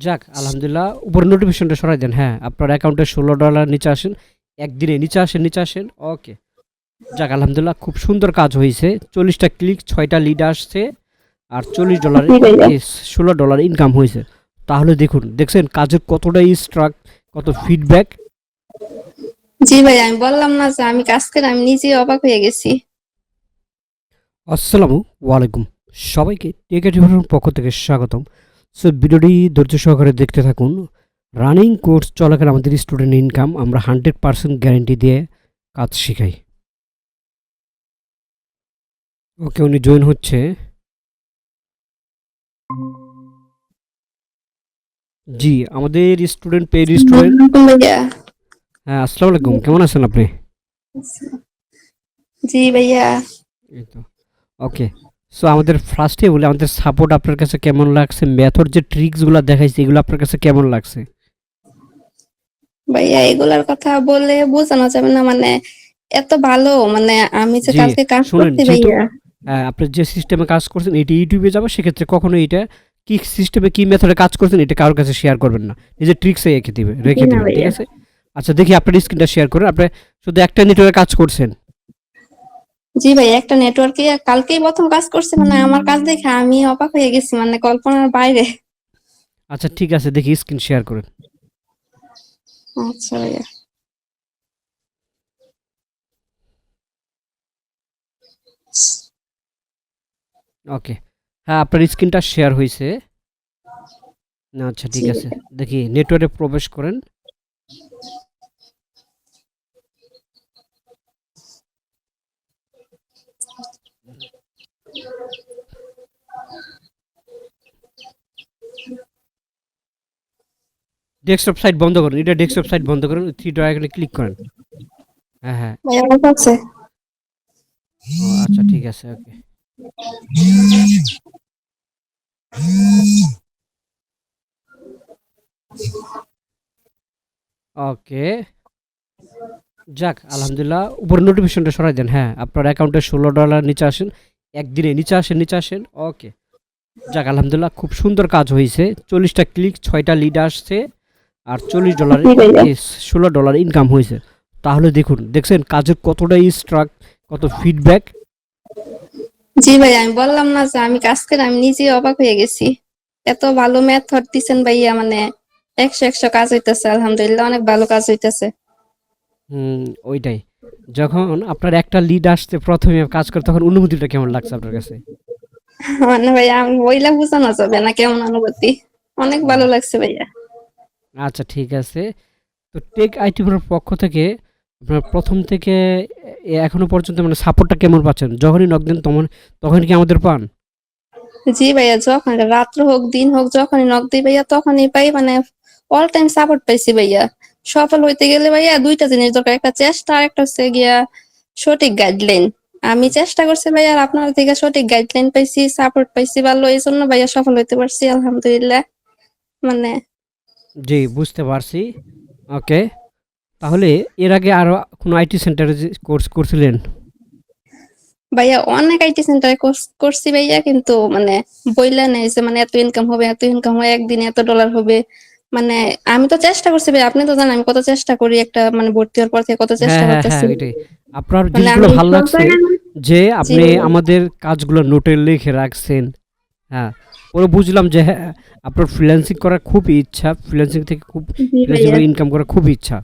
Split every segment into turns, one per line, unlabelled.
যাক আলহামদুলিল্লাহ। উপরে নোটিফিকেশনটা সরাই দেন। হ্যাঁ, আপনার অ্যাকাউন্টে $16 নিচে আসেন। একদিনে নিচে আসেন, নিচে আসেন। ওকে। যাক আলহামদুলিল্লাহ, খুব সুন্দর কাজ হইছে। 40টা ক্লিক, 6টা লিড আসছে আর $40
জি ভাইয়া।
$16 ইনকাম হইছে। তাহলে দেখুন, দেখছেন কাজের কতটা স্ট্রাক, কত ফিডব্যাক।
জি ভাইয়া, আমি বললাম না যে আমি কাজ করে আমি নিজেই অবাক হয়ে গেছি।
আসসালামু আলাইকুম। সবাইকে টেক এডুকেশনের পক্ষ থেকে স্বাগতম। সো ভিডিওটি ধৈর্য সহকারে দেখতে থাকুন। রানিং কোর্স চলাকালীন আমাদের স্টুডেন্ট ইনকাম আমরা 100% গ্যারেন্টি দিয়ে কাজ শিখাই। ওকে, উনি জয়েন হচ্ছে। জি, আমাদের স্টুডেন্ট, পেইড স্টুডেন্ট।
ভাইয়া।
হ্যাঁ, আসসালামু আলাইকুম, কেমন আছেন আপনি?
জি ভাইয়া।
এই তো। ওকে। সো আমাদের ফার্স্টে বলি, আমাদের সাপোর্ট আপনার কাছে কেমন লাগছে? মেথড যে ট্রিক্সগুলো দেখাইছে এগুলো আপনার কাছে কেমন লাগছে?
ভাইয়া, এগুলার কথা বলে বোঝানো যাবে না, মানে এত ভালো, মানে আমি যে
জি,
কালকে কাজ
শুনেন,
করছি
যেহেতু
ভাইয়া।
আপনি যে সিস্টেমে কাজ করছেন এটি ইউটিউবে যাবে, সেক্ষেত্রে কখনো এটা কি সিস্টেমে কি মেথডে কাজ করছেন এটা কারোর কাছে শেয়ার করবেন না। নিজের ট্রিক্সে
জি
রেখে
না
দিবেন, ঠিক
ভাইয়া।
আছে? আচ্ছা, দেখি আপনার স্ক্রিনটা শেয়ার করেন। আপনি শুধু একটা নেটওয়ার্কে কাজ করছেন?
জি ভাইয়া, একটা নেটওয়ার্কে কালকেই প্রথম কাজ করছি, মানে আমার কাজ দেখে আমি অবাক হয়ে গেছি, মানে কল্পনার বাইরে।
আচ্ছা ঠিক আছে, দেখি স্ক্রিন শেয়ার করেন।
আচ্ছা ভাইয়া।
ওকে। হ্যাঁ, আপনার স্ক্রিনটা শেয়ার হয়েছে। না, আচ্ছা
জি
ঠিক আছে।
ভাইয়া।
দেখি নেটওয়ার্কে প্রবেশ করেন। ডেস্কটপ সাইট বন্ধ করুন, এটা ডেস্কটপ সাইট বন্ধ করুন, থ্রি ডট আইকনে ক্লিক করেন। হ্যাঁ হ্যাঁ।
ভাইয়া ঠিক আছে।
ও আচ্ছা ঠিক আছে, ওকে। ওকে। যাক আলহামদুলিল্লাহ, উপরে নোটিফিকেশনটা সরাই দেন। হ্যাঁ, আপনার অ্যাকাউন্টে $16 নিচে আসেন। একদিনে নিচে আসেন, নিচে আসেন। ওকে। যাক আলহামদুলিল্লাহ, খুব সুন্দর কাজ হয়েছে। 40টা ক্লিক, 6টা লিড আসছে আর $40
জি ভাইয়া।
$16 ইনকাম হয়েছে। তাহলে দেখুন, দেখছেন কাজের কতটা স্ট্রাক, কত ফিডব্যাক।
জি ভাইয়া, আমি বললাম না যে আমি কাজ করে আমি নিজেই অবাক হয়ে গেছি। এত ভালো মেথড দিছেন ভাইয়া, মানে 100 কাজ হইতেছে, আলহামদুলিল্লাহ অনেক ভালো কাজ হইতেছে।
হুম, ওইটাই। যখন আপনার একটা লিড আসছে প্রথমে কাজ করে, তখন অনুভূতিটা কেমন লাগছে আপনার কাছে?
মানে ভাইয়া, আমি বইলা বোঝানো যাবে না কেমন অনুভূতি। অনেক ভালো
হুম,
লাগছে ভাইয়া।
আচ্ছা ঠিক আছে। তো টেক আইটি প্রোর পক্ষ থেকে আপনার প্রথম থেকে এখনো পর্যন্ত মানে সাপোর্টটা কেমন পাচ্ছেন? যখনই নক দেন তখন কি আমাদের পান?
জি ভাইয়া, যখন রাত্র হোক দিন হোক যখনই নক দিই ভাইয়া তখনই পাই, মানে অল টাইম সাপোর্ট পাইছি ভাইয়া। সফল হইতে গেলে ভাইয়া দুইটা জিনিস দরকার, একটা চেষ্টা আর একটা হচ্ছে গিয়া সঠিক গাইডলাইন। আমি চেষ্টা করছি ভাইয়া, আর আপনার থেকে সঠিক গাইডলাইন পাইছি, সাপোর্ট পাইছি ভালো, এই জন্য ভাইয়া সফল হইতে পারছি আলহামদুলিল্লাহ। মানে
জি, বুঝতে পারছি। ওকে। তাহলে এর আগে আরো কোনো আইটি সেন্টারে যে কোর্স করছিলেন?
ভাইয়া অনেক আইটি সেন্টারে করছি ভাইয়া, কিন্তু মানে বইলা নেই যে মানে এত ইনকাম হবে, এত ইনকাম হয়, একদিনে এত ডলার হবে। মানে আমি তো চেষ্টা করছি ভাই, আপনি তো জানেন আমি কত চেষ্টা করি, একটা মানে ভর্তি হওয়ার পর থেকে কত
হ্যাঁ
চেষ্টা
হ্যাঁ হ্যাঁ,
করতেছি।
এটাই। আপনার
মানে
জিনিসগুলো
আমি
ভালো
সব
লাগছে
জায়গায়
যে
জি
আপনি
ভাইয়া।
আমাদের কাজগুলো নোটে লিখে রাখছেন। হ্যাঁ, পরে বুঝলাম যে হ্যাঁ, আপনার ফ্রিল্যান্সিং করার খুব ইচ্ছা। ফ্রিল্যান্সিং থেকে খুব
জি
ফ্রিল্যান্সিং
ভাইয়া।
করে ইনকাম করার খুব ইচ্ছা।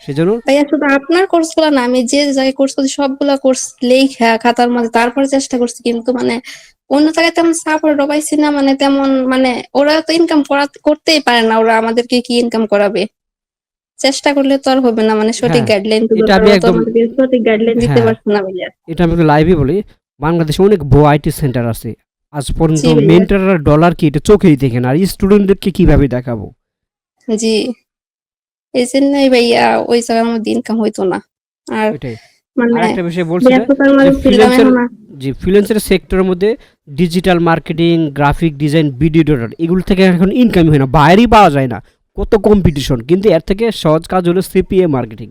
সেজন্য
ভাইয়া শুধু আপনার কোর্স গুলা না, আমি যে জায়গায় কোর্স করছি সবগুলা কোর্স লেখা খাতার মধ্যে তারপরে চেষ্টা করছি, কিন্তু মানে অন্য জায়গায় তেমন সাপোর্ট পাইছি না, মানে তেমন মানে ওরা তো ইনকাম করতেই পারে না, ওরা আমাদেরকে কি ইনকাম করাবে? চেষ্টা করলে তো আর হবে না, মানে সঠিক
হ্যাঁ,
গাইডলাইন তো
এটা
দরকার,
আমি
ওরা তো
একদম
আমাদেরকে সঠিক গাইডলাইন দিতে
হ্যাঁ,
পারছে না ভাইয়া।
এটা আমি লাইভে বলি। বাংলাদেশে অনেক ভুয়া আইটি সেন্টার আছে। আজ পর্যন্ত
জি ভাইয়া।
মেন্টররা ডলার কি এটা চোখেই দেখে না, আর স্টুডেন্টদেরকে কিভাবে দেখাবো?
জি, এই জন্যই ভাইয়া ওই জায়গার মধ্যে ইনকাম হইতো না। আর
ওইটাই।
মানে
আরেকটা বিষয় বলছিলেন
ব্যস্ততার
যে
মাঝে ছিলাম
ফ্রিল্যান্সের,
এখন।
জি ফ্রিল্যান্সের সেক্টরের মধ্যে digital marketing, graphic design, video editor এগুলো থেকে এখন ইনকাম হয় না, বাইরেই পাওয়া যায় না। কত কম্পিটিশন, কিন্তু এর থেকে সহজ কাজ হলো সিপিএ মার্কেটিং।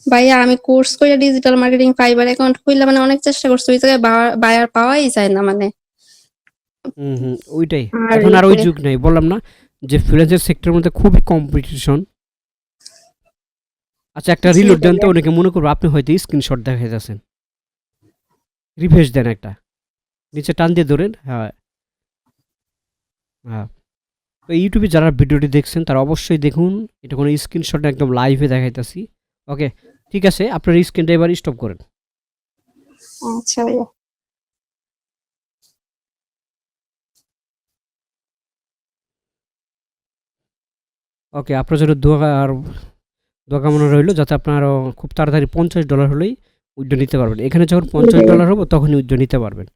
ভাইয়া আমি কোর্স করে ডিজিটাল মার্কেটিং ফাইবার অ্যাকাউন্ট খুললাম, মানে অনেক চেষ্টা করছি, ওই জায়গায় বায়ার পাওয়াই যায় না, মানে
ওইটাই।
আর
এখন আর ওই
ইয়ে
যুগ নাই, বললাম না যে ফ্রিল্যান্সের সেক্টরের মধ্যে খুবই কম্পিটিশন। আচ্ছা, একটা
জি
রিলোড দেন তো,
ভাইয়া।
অনেকে মনে করবো আপনি হয়তো স্ক্রিনশট দেখাইতেছেন। রিফ্রেশ দেন একটা, নিচে টান দিয়ে ধরেন। হ্যাঁ, হ্যাঁ। তো ইউটিউবে যারা ভিডিওটি দেখছেন তারা অবশ্যই দেখুন, এটা কোনো স্ক্রিনশট, একদম লাইভে দেখাইতেছি। ওকে, ঠিক আছে, আপনার স্ক্রিনটা এবার স্টপ করেন।
আচ্ছা ভাইয়া।
ওকে, আপনার জন্য দোয়া কামনা রইলো, যাতে আপনার খুব তাড়াতাড়ি $50 হলেই উইথড্র নিতে পারবেন। এখানে যখন
জি ভাইয়া।
$50 হবে তখনই উইথড্র নিতে পারবেন।